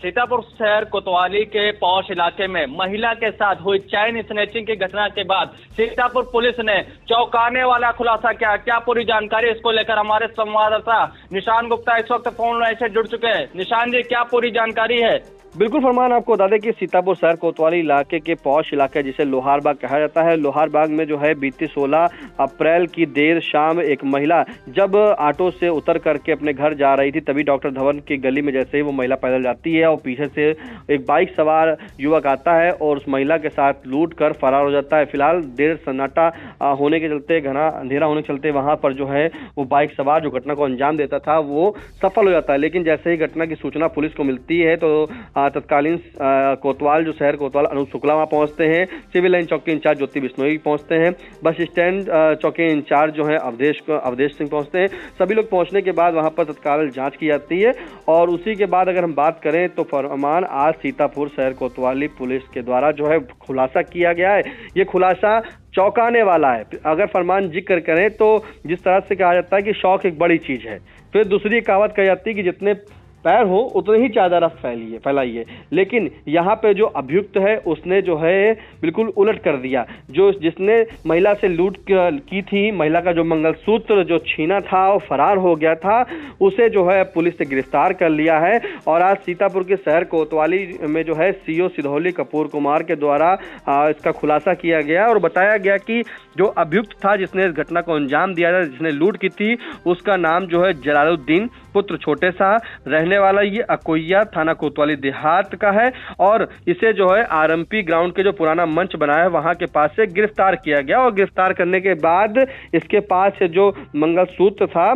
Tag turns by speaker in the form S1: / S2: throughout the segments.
S1: सीतापुर शहर कोतवाली के पौष इलाके में महिला के साथ हुई चैन स्नैचिंग की घटना के बाद सीतापुर पुलिस ने चौंकाने वाला खुलासा किया। क्या पूरी जानकारी, इसको लेकर हमारे संवाददाता निशान गुप्ता इस वक्त फोन लाइन से जुड़ चुके हैं। निशान जी, क्या पूरी जानकारी है?
S2: बिल्कुल फरमान, आपको बता दें कि सीतापुर शहर कोतवाली इलाके के पौष इलाके जिसे लोहारबाग कहा जाता है, लोहारबाग में जो है बीती 16 अप्रैल की देर शाम एक महिला जब ऑटो से उतर करके अपने घर जा रही थी, तभी डॉक्टर धवन की गली में जैसे ही वो महिला पैदल जाती है और पीछे से एक बाइक सवार युवक आता है और उस महिला के साथ लूट कर फरार हो जाता है। फिलहाल देर सन्नाटा होने के चलते, घना अंधेरा होने के चलते वहां पर जो है वो बाइक सवार जो घटना को अंजाम देता था वो सफल हो जाता है। लेकिन जैसे ही घटना की सूचना पुलिस को मिलती है तो तत्कालीन कोतवाल जो शहर कोतवाल अनूप शुक्ला वहां पहुंचते हैं, सिविल लाइन चौकी इंचार्ज ज्योति बिश्नोई पहुंचते हैं, बस स्टैंड चौकी इंचार्ज जो है अवधेश सिंह पहुंचते हैं। सभी लोग पहुंचने के बाद वहां पर तत्काल जांच की जाती है और उसी के बाद अगर हम बात करें तो फरमान आज सीतापुर शहर कोतवाली पुलिस के द्वारा जो है खुलासा किया गया है। ये खुलासा चौंकाने वाला है। अगर फरमान जिक्र करें तो जिस तरह से कहा जाता है कि शौक एक बड़ी चीज है, फिर दूसरी कहावत कही जाती है कि जितने पैर हो उतने ही चादर फैलाइए, लेकिन यहाँ पे जो अभियुक्त है उसने जो है बिल्कुल उलट कर दिया। जिसने महिला से लूट की थी, महिला का जो मंगलसूत्र जो छीना था और फरार हो गया था, उसे जो है पुलिस ने गिरफ्तार कर लिया है। और आज सीतापुर के शहर कोतवाली में जो है सीओ सिधौली कपूर कुमार के द्वारा इसका खुलासा किया गया और बताया गया कि जो अभियुक्त था जिसने इस घटना को अंजाम दिया था, जिसने लूट की थी, उसका नाम जो है जलालुद्दीन पुत्र छोटे शाह, रहने वाला ये अकोइया थाना कोतवाली देहात का है और इसे जो है आरएमपी ग्राउंड के जो पुराना मंच बना है वहां के पास से गिरफ्तार किया गया। और गिरफ्तार करने के बाद इसके पास से जो मंगलसूत्र था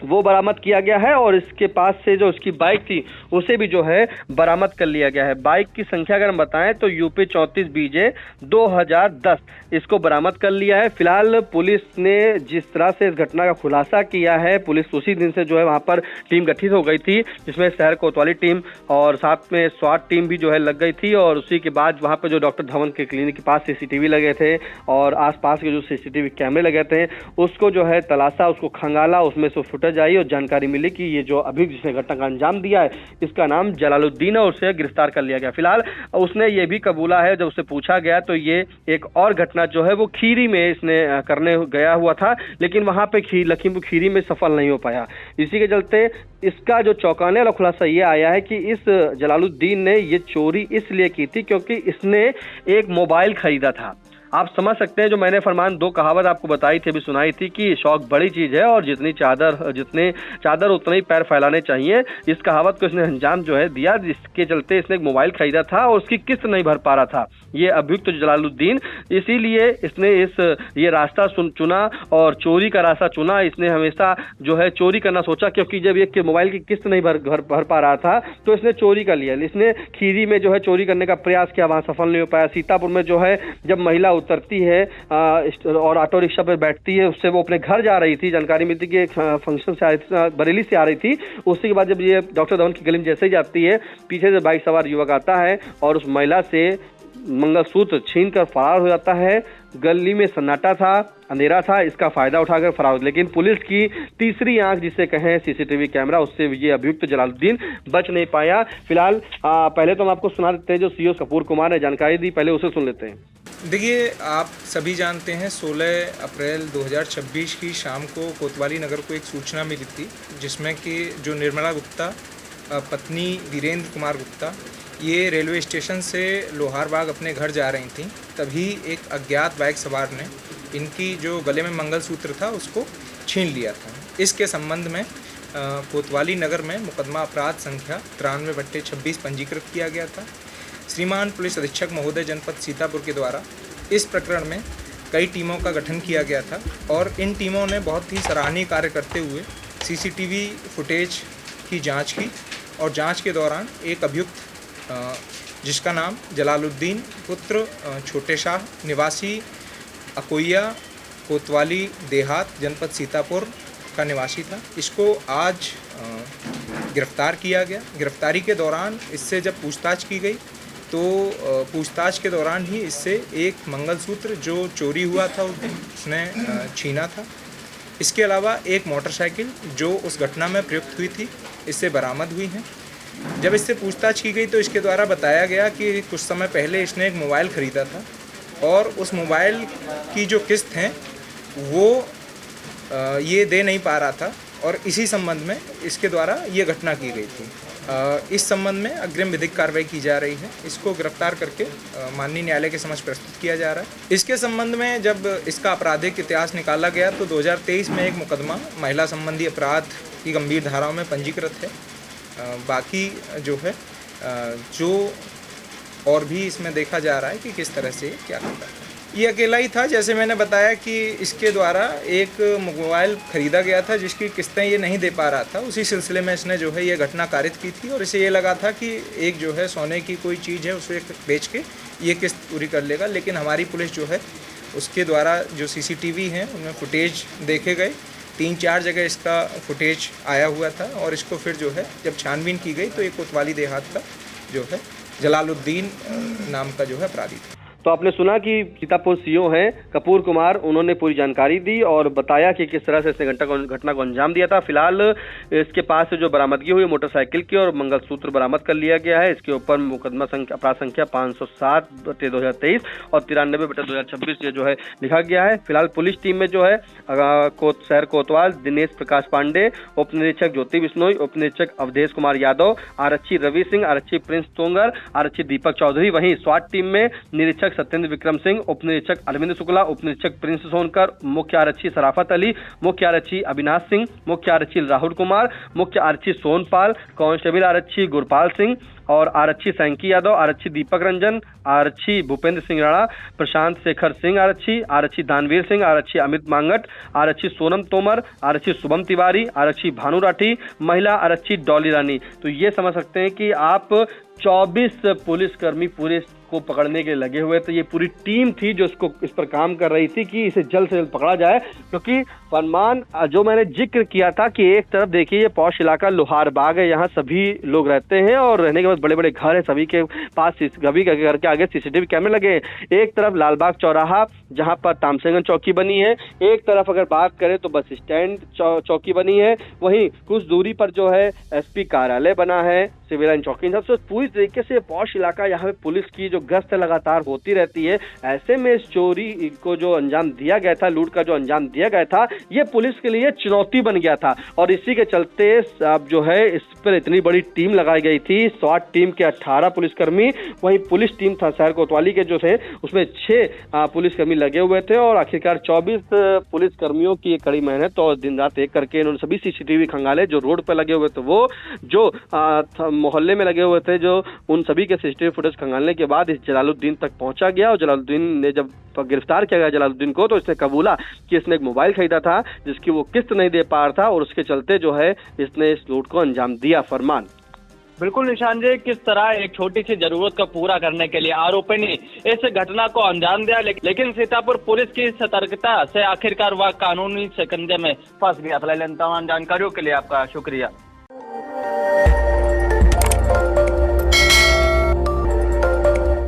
S2: वो बरामद किया गया है और इसके पास से जो उसकी बाइक थी उसे भी जो है बरामद कर लिया गया है। बाइक की संख्या अगर हम बताएं तो यूपी 34 बीजे 2010 इसको बरामद कर लिया है। फिलहाल पुलिस ने जिस तरह से इस घटना का खुलासा किया है, पुलिस उसी दिन से जो है वहां पर टीम गठित हो गई थी, जिसमें शहर कोतवाली टीम और साथ में स्वाट टीम भी जो है लग गई थी। और उसी के बाद वहां पर जो डॉक्टर धवन के क्लिनिक के पास सीसीटीवी लगे थे और आसपास के जो सीसीटीवी कैमरे लगे थे उसको जो है तलाशा, उसको खंगाला, उसमें से फुटेज आई और जानकारी मिली कि ये जो अभियुक्त जिसने घटना का अंजाम दिया है इसका नाम जलालुद्दीन है और उसे गिरफ्तार कर लिया गया। फिलहाल उसने ये भी कबूला है, जब उससे पूछा गया तो ये एक और घटना जो है वो खीरी में इसने करने गया हुआ था, लेकिन वहां पे लखीमपुर खीरी में सफल नहीं हो पाया। इसी के चलते इसका जो चौंकाने वाला खुलासा ये आया है कि इस जलालुद्दीन ने ये चोरी इसलिए की थी क्योंकि इसने एक मोबाइल खरीदा था। आप समझ सकते हैं, जो मैंने फरमान दो कहावत आपको बताई थी, अभी सुनाई थी कि शौक बड़ी चीज है और जितने चादर उतने ही पैर फैलाने चाहिए। इस कहावत को इसने अंजाम जो है दिया, जिसके चलते इसने एक मोबाइल खरीदा था और उसकी किस्त नहीं भर पा रहा था ये अभियुक्त जलालुद्दीन। इसीलिए इसने ये रास्ता चुना और चोरी का रास्ता चुना। इसने हमेशा जो है चोरी करना सोचा, क्योंकि जब ये मोबाइल की किस्त नहीं भर पा रहा था तो इसने चोरी कर लिया। इसने खीरी में जो है चोरी करने का प्रयास किया, वहां सफल नहीं हो पाया। सीतापुर में जो है जब महिला उतरती है और ऑटो रिक्शा पर बैठती है, उससे वो अपने घर जा रही थी, जानकारी मिलती कि एक फंक्शन से आ रही थी, बरेली से आ रही थी। उसी के बाद जब ये डॉक्टर धवन की गली में जैसे ही जाती है, पीछे से बाइक सवार युवक आता है और उस महिला से मंगलसूत्र छीनकर फरार हो जाता है। गली में सन्नाटा था, अंधेरा था, इसका फायदा उठाकर फरार। लेकिन पुलिस की तीसरी आंख जिसे कहें सीसीटीवी कैमरा, उससे ये अभियुक्त जलालुद्दीन बच नहीं पाया। फिलहाल पहले तो हम आपको सुना देते हैं जो सीओ कपूर कुमार ने जानकारी दी, पहले उसे सुन लेते हैं।
S3: देखिए, आप सभी जानते हैं 16 अप्रैल 2026 की शाम को कोतवाली नगर को एक सूचना मिली थी, जिसमें कि जो निर्मला गुप्ता पत्नी वीरेंद्र कुमार गुप्ता ये रेलवे स्टेशन से लोहारबाग अपने घर जा रही थी। तभी एक अज्ञात बाइक सवार ने इनकी जो गले में मंगलसूत्र था उसको छीन लिया था। इसके संबंध में कोतवाली नगर में मुकदमा अपराध संख्या 93/26 पंजीकृत किया गया था। श्रीमान पुलिस अधीक्षक महोदय जनपद सीतापुर के द्वारा इस प्रकरण में कई टीमों का गठन किया गया था और इन टीमों ने बहुत ही सराहनीय कार्य करते हुए सीसीटीवी फुटेज की जांच की और जांच के दौरान एक अभियुक्त जिसका नाम जलालुद्दीन पुत्र छोटे शाह निवासी अकोइया कोतवाली देहात जनपद सीतापुर का निवासी था, इसको आज गिरफ्तार किया गया। गिरफ्तारी के दौरान इससे जब पूछताछ की गई तो पूछताछ के दौरान ही इससे एक मंगलसूत्र जो चोरी हुआ था उसने छीना था। इसके अलावा एक मोटरसाइकिल जो उस घटना में प्रयुक्त हुई थी इससे बरामद हुई हैं। जब इससे पूछताछ की गई तो इसके द्वारा बताया गया कि कुछ समय पहले इसने एक मोबाइल ख़रीदा था और उस मोबाइल की जो किस्त हैं वो ये दे नहीं पा रहा था और इसी संबंध में इसके द्वारा ये घटना की गई थी। इस संबंध में अग्रिम विधिक कार्रवाई की जा रही है। इसको गिरफ्तार करके माननीय न्यायालय के समक्ष प्रस्तुत किया जा रहा है। इसके संबंध में जब इसका आपराधिक इतिहास निकाला गया तो 2023 में एक मुकदमा महिला संबंधी अपराध की गंभीर धाराओं में पंजीकृत है। बाकी जो है जो और भी इसमें देखा जा रहा है कि किस तरह से क्या करता है। ये अकेला ही था, जैसे मैंने बताया कि इसके द्वारा एक मोबाइल ख़रीदा गया था जिसकी किस्तें ये नहीं दे पा रहा था। उसी सिलसिले में इसने जो है ये घटना कारित की थी और इसे ये लगा था कि एक जो है सोने की कोई चीज़ है उसे बेच के ये किस्त पूरी कर लेगा। लेकिन हमारी पुलिस जो है उसके द्वारा जो CCTV हैं उनमें फुटेज देखे गए, 3-4 जगह इसका फुटेज आया हुआ था और इसको फिर जो है जब छानबीन की गई तो एक कोतवाली देहात का जो है जलालुद्दीन नाम का जो है अपराधी था।
S2: तो आपने सुना कि सीतापुर CO हैं कपूर कुमार, उन्होंने पूरी जानकारी दी और बताया कि किस तरह से इसने घटना को अंजाम दिया था। फिलहाल इसके पास से जो बरामदगी हुई मोटरसाइकिल की और मंगलसूत्र बरामद कर लिया गया है। इसके ऊपर मुकदमा अपराध संख्या 507/2023 और 93/2026 ये जो है लिखा गया है। फिलहाल पुलिस टीम में जो है शहर कोतवाल दिनेश प्रकाश पांडे, उप निरीक्षक ज्योति बिश्नोई, उप निरीक्षक अवधेश कुमार यादव, आरक्षी रवि सिंह, आरक्षी प्रिंस तोंगर, आरक्षी दीपक चौधरी। वहीं स्वाट टीम में निरीक्षक सत्येंद्र विक्रम सिंह, उप निरीक्षक अरविंद शुक्ला, उप निरीक्षक प्रिंस सोनकर, मुख्य आरक्षी सराफत अली, मुख्य आरक्षी अविनाश सिंह, मुख्य आरक्षी राहुल कुमार, मुख्य आरक्षी सोनपाल, कांस्टेबल आरक्षी गुरपाल सिंह और आरक्षी सैंकी यादव, आरक्षी दीपक रंजन, आरक्षी भूपेंद्र सिंह राणा, प्रशांत शेखर सिंह आरक्षी दानवीर सिंह, आरक्षी अमित मांगट, आरक्षी सोनम तोमर, आरक्षी शुभम तिवारी, आरक्षी भानु राठी, महिला आरक्षी डॉली रानी। तो ये समझ सकते हैं कि आप 24 पुलिसकर्मी पूरे को पकड़ने के लगे हुए थे। ये पूरी टीम थी जो इस पर काम कर रही थी कि इसे जल्द से जल्द पकड़ा जाए, क्योंकि फरमान जो मैंने जिक्र किया था कि एक तरफ देखिए ये पौष इलाका लोहारबाग है, यहाँ सभी लोग रहते हैं और रहने के बाद बड़े बड़े घर हैं, सभी के पास सभी के घर के आगे CCTV कैमरे लगे हैं। एक तरफ लालबाग चौराहा जहाँ पर तामसेंगन चौकी बनी है, एक तरफ अगर बात करें तो बस स्टैंड चौकी बनी है, वहीं कुछ दूरी पर जो है SP कार्यालय बना है, सिविल लाइन चौकी। सबसे पूरी तरीके से पौष इलाका, यहाँ पे पुलिस की जो गश्त लगातार होती रहती है। ऐसे में इस चोरी को जो अंजाम दिया गया था, लूट का जो अंजाम दिया गया था, ये पुलिस के लिए चुनौती बन गया था और इसी के चलते अब जो है इस पर इतनी बड़ी टीम लगाई गई थी। स्वाट टीम के 18 पुलिसकर्मी, वहीं पुलिस टीम था शहर कोतवाली के जो थे उसमें 6 पुलिसकर्मी लगे हुए थे और आखिरकार 24 पुलिसकर्मियों की एक कड़ी मेहनत और दिन रात एक करके इन्होंने सभी CCTV खंगाले जो रोड पर लगे हुए थे, वो जो मोहल्ले में लगे हुए थे, जो उन सभी के CCTV फुटेज खंगालने के बाद इस जलालुद्दीन तक पहुंचा गया और जलालुद्दीन ने जब गिरफ्तार किया गया जलालुद्दीन को, तो इसने कबूला कि इसने एक मोबाइल खरीदा था जिसकी वो किस्त नहीं दे पा रहा था और उसके चलते जो है इसने इस लूट को अंजाम दिया। फरमान
S1: बिल्कुल निशान जी, किस तरह एक छोटी सी जरूरत को पूरा करने के लिए आरोपी ने इस घटना को अंजाम दिया, लेकिन सीतापुर पुलिस की सतर्कता से आखिरकार वह कानूनी शिकंजे में फंस गया। तमाम जानकारियों के लिए आपका शुक्रिया।